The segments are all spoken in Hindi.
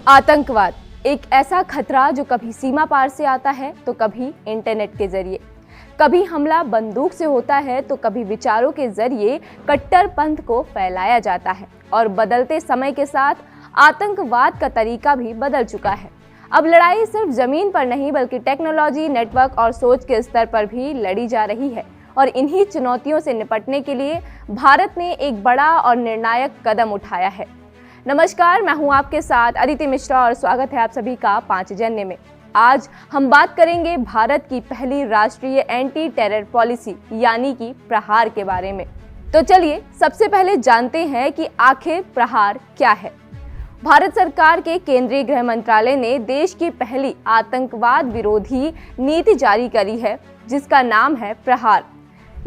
आतंकवाद एक ऐसा खतरा जो कभी सीमा पार से आता है तो कभी इंटरनेट के जरिए, कभी हमला बंदूक से होता है तो कभी विचारों के जरिए कट्टरपंथ को फैलाया जाता है। और बदलते समय के साथ आतंकवाद का तरीका भी बदल चुका है। अब लड़ाई सिर्फ जमीन पर नहीं बल्कि टेक्नोलॉजी, नेटवर्क और सोच के स्तर पर भी लड़ी जा रही है। और इन्हीं चुनौतियों से निपटने के लिए भारत ने एक बड़ा और निर्णायक कदम उठाया है। नमस्कार, मैं हूं आपके साथ अदिति मिश्रा और स्वागत है आप सभी का पांचजन्य में। आज हम बात करेंगे भारत की पहली राष्ट्रीय एंटी टेरर पॉलिसी यानी कि प्रहार के बारे में। तो चलिए सबसे पहले जानते हैं कि आखिर प्रहार क्या है। भारत सरकार के केंद्रीय गृह मंत्रालय ने देश की पहली आतंकवाद विरोधी नीति जारी करी है जिसका नाम है प्रहार।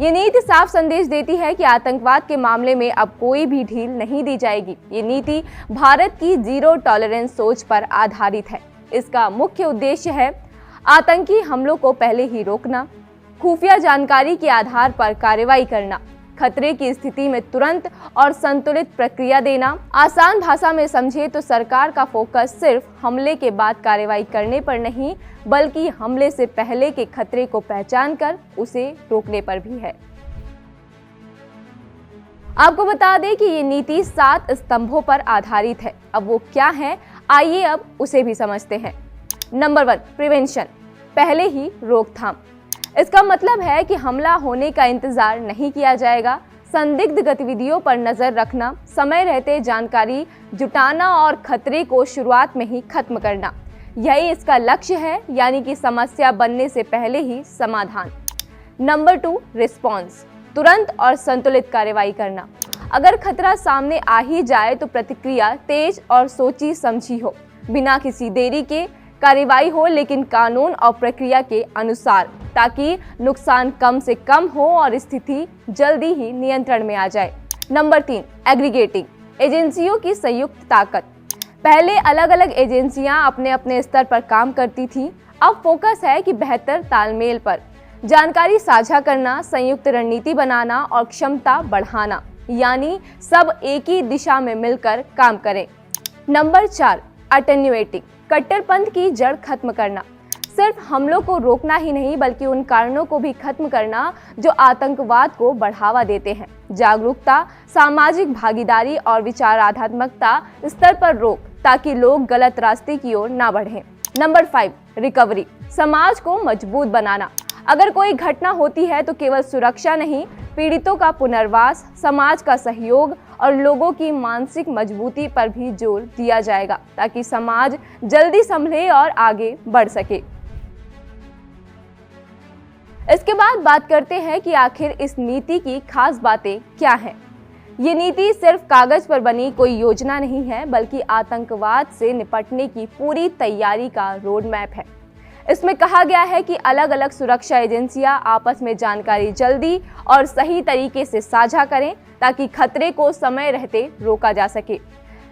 ये नीति साफ संदेश देती है कि आतंकवाद के मामले में अब कोई भी ढील नहीं दी जाएगी। ये नीति भारत की जीरो टॉलरेंस सोच पर आधारित है। इसका मुख्य उद्देश्य है आतंकी हमलों को पहले ही रोकना, खुफिया जानकारी के आधार पर कार्रवाई करना, खतरे की स्थिति में तुरंत और संतुलित प्रक्रिया देना। आसान भाषा में समझे तो सरकार का फोकस सिर्फ हमले के बाद कार्रवाई करने पर नहीं बल्कि हमले से पहले के खतरे को पहचान कर उसे रोकने पर भी है। आपको बता दें कि ये नीति 7 स्तंभों पर आधारित है। अब वो क्या है, आइए अब उसे भी समझते हैं। नंबर 1, प्रिवेंशन, पहले ही रोकथाम। इसका मतलब है कि हमला होने का इंतजार नहीं किया जाएगा। संदिग्ध गतिविधियों पर नजर रखना, समय रहते जानकारी जुटाना और खतरे को शुरुआत में ही खत्म करना, यही इसका लक्ष्य है, यानी कि समस्या बनने से पहले ही समाधान। नंबर 2, रिस्पॉन्स, तुरंत और संतुलित कार्रवाई करना। अगर खतरा सामने आ ही जाए तो प्रतिक्रिया तेज और सोची समझी हो, बिना किसी देरी के कार्रवाई हो, लेकिन कानून और प्रक्रिया के अनुसार, ताकि नुकसान कम से कम हो और स्थिति जल्दी ही नियंत्रण में आ जाए। नंबर 3, एग्रीगेटिंग, एजेंसियों की संयुक्त ताकत। पहले अलग अलग एजेंसियां अपने अपने स्तर पर काम करती थीं। अब फोकस है कि बेहतर तालमेल पर, जानकारी साझा करना, संयुक्त रणनीति बनाना और क्षमता बढ़ाना, यानी सब एक ही दिशा में मिलकर काम करें। नंबर 4, अटेन्युएटिंग, कट्टरपंथ की जड़ खत्म करना। सिर्फ हमलों को रोकना ही नहीं बल्कि उन कारणों को भी खत्म करना जो आतंकवाद को बढ़ावा देते हैं। जागरूकता, सामाजिक भागीदारी और विचारात्मकता स्तर पर रोक, ताकि लोग गलत रास्ते की ओर ना बढ़ें। नंबर 5, रिकवरी, समाज को मजबूत बनाना। अगर कोई घटना होती है तो केवल सुरक्षा नहीं, पीड़ितों का पुनर्वास, समाज का सहयोग और लोगों की मानसिक मजबूती पर भी जोर दिया जाएगा, ताकि समाज जल्दी संभले और आगे बढ़ सके। इसके बाद बात करते हैं कि आखिर इस नीति की खास बातें क्या हैं। ये नीति सिर्फ कागज पर बनी कोई योजना नहीं है बल्कि आतंकवाद से निपटने की पूरी तैयारी का रोड मैप है। इसमें कहा गया है कि अलग अलग सुरक्षा एजेंसियां आपस में जानकारी जल्दी और सही तरीके से साझा करें ताकि खतरे को समय रहते रोका जा सके।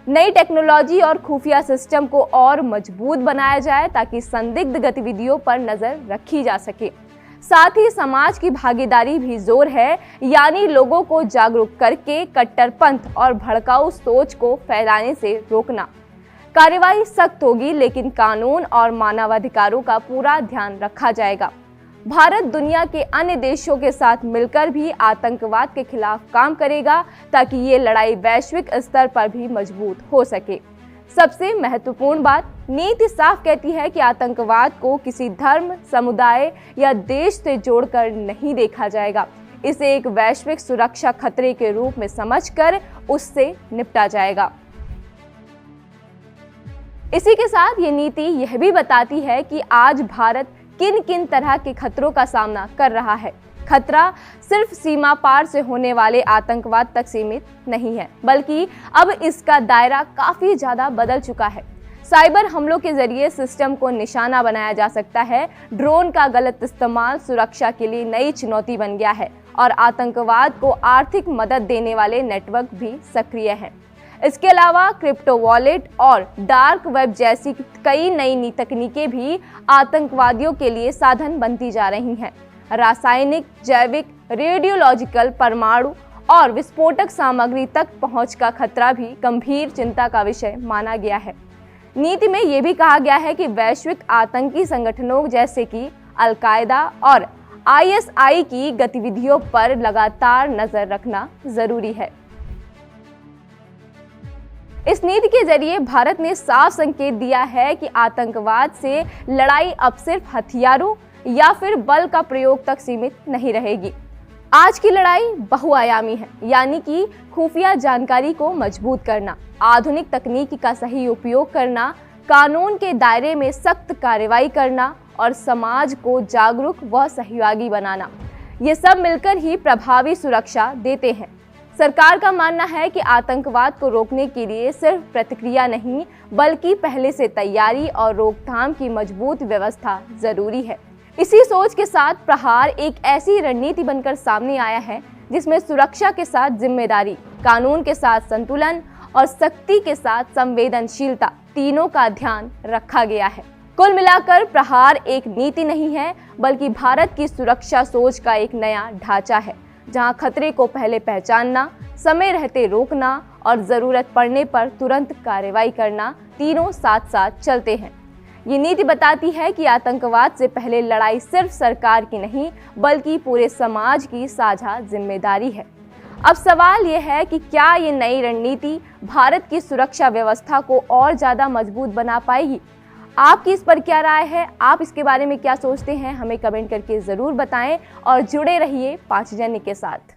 नई टेक्नोलॉजी और खुफिया सिस्टम को और मजबूत बनाया जाए ताकि संदिग्ध गतिविधियों पर नजर रखी जा सके। साथ ही समाज की भागीदारी भी जोर है, यानी लोगों को जागरूक करके कट्टरपंथ और भड़काऊ सोच को फैलाने से रोकना। कार्रवाई सख्त होगी लेकिन कानून और मानवाधिकारों का पूरा ध्यान रखा जाएगा। भारत दुनिया के अन्य देशों के साथ मिलकर भी आतंकवाद के खिलाफ काम करेगा ताकि ये लड़ाई वैश्विक स्तर पर भी मजबूत हो सके। सबसे महत्वपूर्ण बात, नीति साफ कहती है कि आतंकवाद को किसी धर्म, समुदाय या देश से जोड़कर नहीं देखा जाएगा। इसे एक वैश्विक सुरक्षा खतरे के रूप में समझकर उससे निपटा जाएगा। इसी के साथ ये नीति यह भी बताती है कि आज भारत किन किन तरह के खतरों का सामना कर रहा है। खतरा सिर्फ सीमा पार से होने वाले आतंकवाद तक सीमित नहीं है बल्कि अब इसका दायरा काफी ज्यादा बदल चुका है। साइबर हमलों के जरिए सिस्टम को निशाना बनाया जा सकता है। ड्रोन का गलत इस्तेमाल सुरक्षा के लिए नई चुनौती बन गया है और आतंकवाद को आर्थिक मदद देने वाले नेटवर्क भी सक्रिय हैं। इसके अलावा क्रिप्टो वॉलेट और डार्क वेब जैसी कई नई तकनीकें भी आतंकवादियों के लिए साधन बनती जा रही हैं। रासायनिक, जैविक, रेडियोलॉजिकल, परमाणु और विस्फोटक सामग्री तक पहुंच का खतरा भी गंभीर चिंता का विषय माना गया है। नीति में यह भी कहा गया है कि वैश्विक आतंकी संगठनों जैसे कि अल-कायदा और आईएसआई की गतिविधियों पर लगातार नजर रखना जरूरी है। इस नीति के जरिए भारत ने साफ संकेत दिया है कि आतंकवाद से लड़ाई अब सिर्फ हथियारों या फिर बल का प्रयोग तक सीमित नहीं रहेगी। आज की लड़ाई बहुआयामी है, यानी कि खुफिया जानकारी को मजबूत करना, आधुनिक तकनीक का सही उपयोग करना, कानून के दायरे में सख्त कार्रवाई करना और समाज को जागरूक व सहयोगी बनाना। ये सब मिलकर ही प्रभावी सुरक्षा देते हैं। सरकार का मानना है कि आतंकवाद को रोकने के लिए सिर्फ प्रतिक्रिया नहीं, बल्कि पहले से तैयारी और रोकथाम की मजबूत व्यवस्था जरूरी है। इसी सोच के साथ प्रहार एक ऐसी रणनीति बनकर सामने आया है जिसमें सुरक्षा के साथ जिम्मेदारी, कानून के साथ संतुलन और शक्ति के साथ संवेदनशीलता तीनों का ध्यान रखा गया है। कुल मिलाकर प्रहार एक नीति नहीं है, बल्कि भारत की सुरक्षा सोच का एक नया ढांचा है, जहां खतरे को पहले पहचानना, समय रहते रोकना और जरूरत पड़ने पर तुरंत कार्रवाई करना तीनों साथ साथ चलते हैं। ये नीति बताती है कि आतंकवाद से पहले लड़ाई सिर्फ सरकार की नहीं, बल्कि पूरे समाज की साझा जिम्मेदारी है। अब सवाल ये है कि क्या ये नई रणनीति भारत की सुरक्षा व्यवस्था को और ज़्यादा मजबूत बना पाएगी? आपकी इस पर क्या राय है? आप इसके बारे में क्या सोचते हैं? हमें कमेंट करके ज़रूर बताएं और जुड़े रहिए पांचजन्य के साथ।